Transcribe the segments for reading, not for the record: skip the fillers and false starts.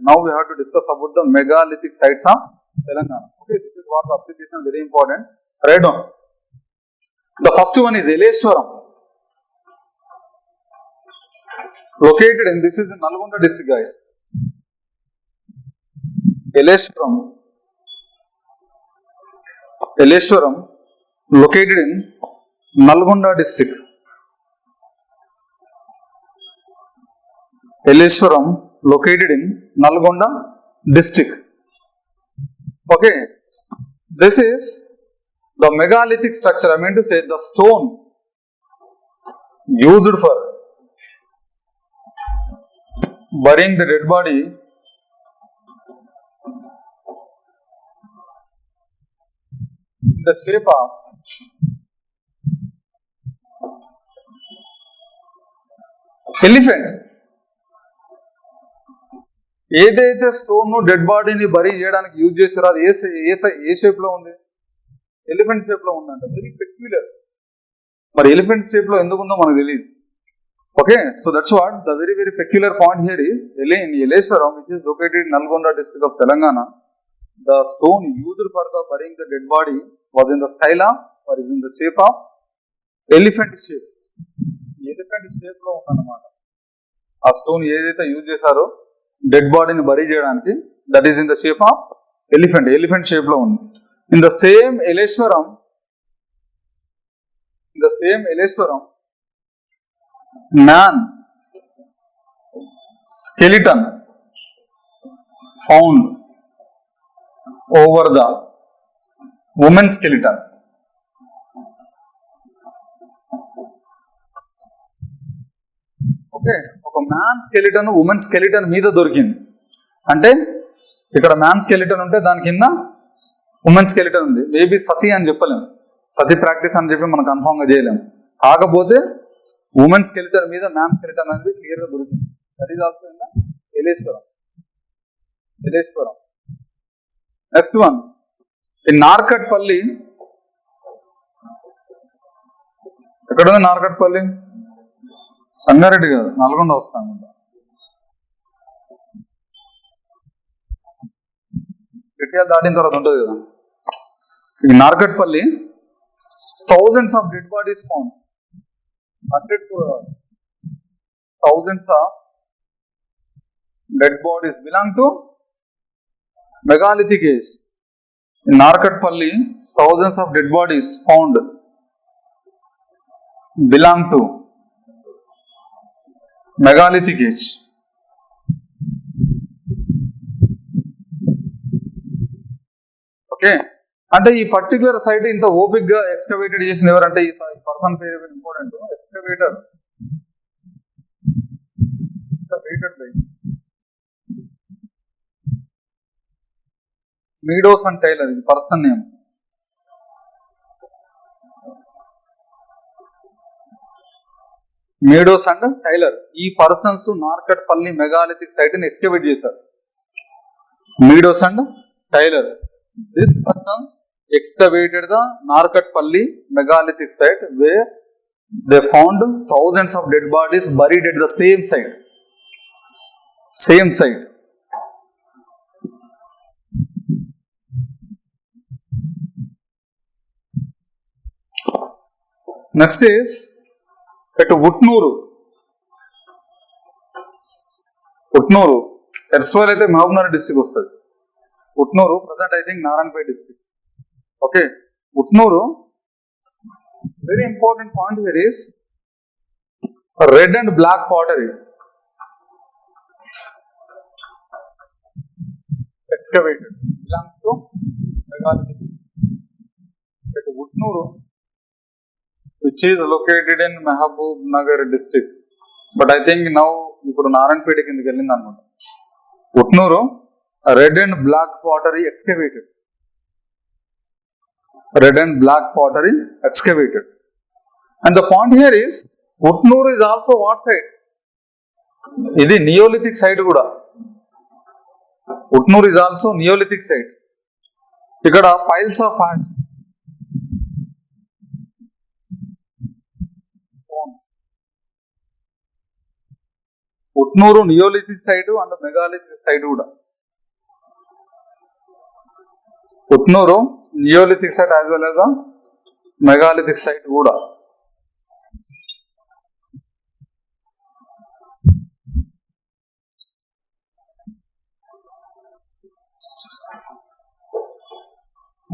Now we have to discuss about the megalithic sites of Telangana. Okay, this is what the application is very important. Write down. The first one is Eleshwaram. Located in, this is in Nalgonda district, guys. Eleshwaram located in Nalgonda district. Eleshwaram located in Nalgonda district. Okay, this is the megalithic structure. I mean to say the stone used for burying the dead body in the shape of elephant. ఏదైతే stone dead బాడీని bury చేయడానికి use చేస్తారో అది ఏ shape లో ఉంది? Elephant shape లో ఉందంట. Very peculiar. మరి ఎలిఫెంట్ షేప్ లో ఎందుకు ఉందో మనకు తెలియదు. Okay, so that's what the very very peculiar point here is in Eleshwaram, which is located in Nalgonda district of Telangana. The stone used for the burying the dead body was in the style of, or is in the shape of elephant shape. Elephant shape లో ఉందన్నమాట. ఆ stone ఏదైతే use చేశారో dead బాడీని bury చేయడానికి, that is in the shape of elephant shape లో ఉంది. In the same Eleshwaram, man skeleton found over the woman skeleton. Okay, ఒక మ్యాన్ స్కెలిటన్ ఉమెన్ స్కెలిటన్ మీద దొరికింది. అంటే ఇక్కడ మ్యాన్ స్కెలిటన్ ఉంటే దాని కింద ఉమెన్ స్కెలిటన్ ఉంది. మేబీ సతీ అని చెప్పలేము, సతీ ప్రాక్టీస్ అని చెప్పి మనం కన్ఫర్మ్ గా చేయలేము. కాకపోతే ఉమెన్ స్కెలిటన్ మీద మ్యాన్ స్కెలిటన్ అనేది క్లియర్ గా దొరికింది. That is also in the Eleshwaram. Next one in Narketpally. ఎక్కడ ఉంది నార్కట్పల్లి? సంగారెడ్డి కాదు, నల్గొండ వస్తాను. గట్టియాలు దాటిన తర్వాత ఉంటుంది కదా. ఈ Narketpally thousands of dead bodies found. Thousands of dead bodies belong to megalithic age. In Narkatpalli, thousands of dead bodies found belong to megalithic age. Okay, అంటే ఈ పర్టికులర్ సైట్ ఇంత ఓపిక్ గా ఎక్స్కవేటెడ్ చేసింది ఎవరంటే ఈ పర్సన్ పేరు important. Excavated by Meadows and Taylor. ఇది person name. Meadows and Taylor ఈ పర్సన్స్ నార్కట్పల్లి మెగాలిథిక్ సైట్ ని ఎక్స్కవేట్ చేశారు. Meadows and Taylor, this persons excavated the Narkatpalli megalithic site where they found thousands of dead bodies buried at the same site. Next is at Utnuru. Erstwhile అయితే Mahabubnagar district వస్తుంది. Utnuru, present I think Naranpet district. Okay, Utnuru, very important point here is red and black pottery excavated belongs to megalithic. At Utnuru, which is located in Mahabubnagar district, but I think now ఇప్పుడు నారాయణపేట కిందకి వెళ్ళింది అనుకుంటా. Utnuru, red and black pottery excavated. And the point here is Utnuru is also what site? ఇది Neolithic site కూడా. Utnuru is also Neolithic site. ఇక్కడ piles of ash, Utnoor neolithic site and megalithic site కూడా. Utnoor neolithic site as well as megalithic site కూడా.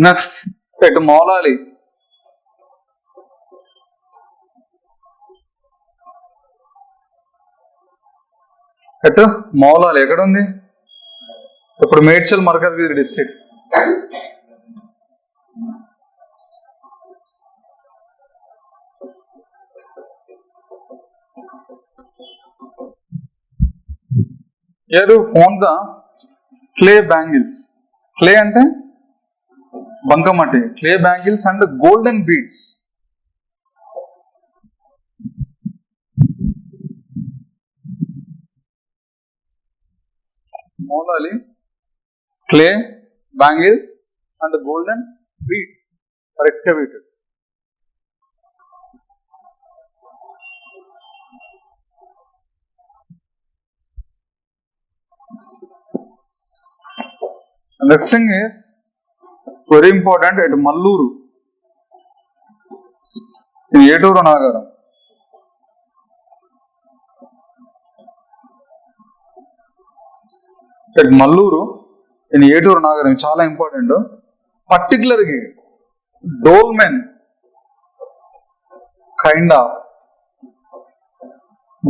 Next ఎటు మౌలాలి. ఎటు మౌలాలి ఎక్కడ ఉంది? ఇప్పుడు Medchal Malkajgiri district. Here you found the clay bangles. Clay అంటే బంకమట్టి. Clay bangles and golden beads. Moula Ali, clay bangles and golden beads are excavated. The next thing is very important at Malluru in Eturu Nagaram. At Malluru in Eturu Nagaram చాలా important. పర్టికులర్గా dolmen kind of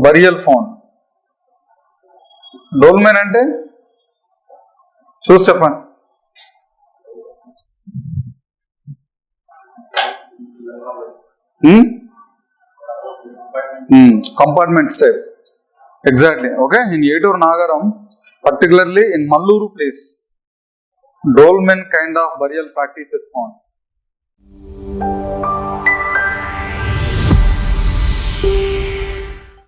burial found. Dolmen అంటే చూసి చెప్పండి. Compartment shape. Exactly. Okay. In Eturu Nagaram, particularly in Malluru place, dolmen kind of burial practice is found.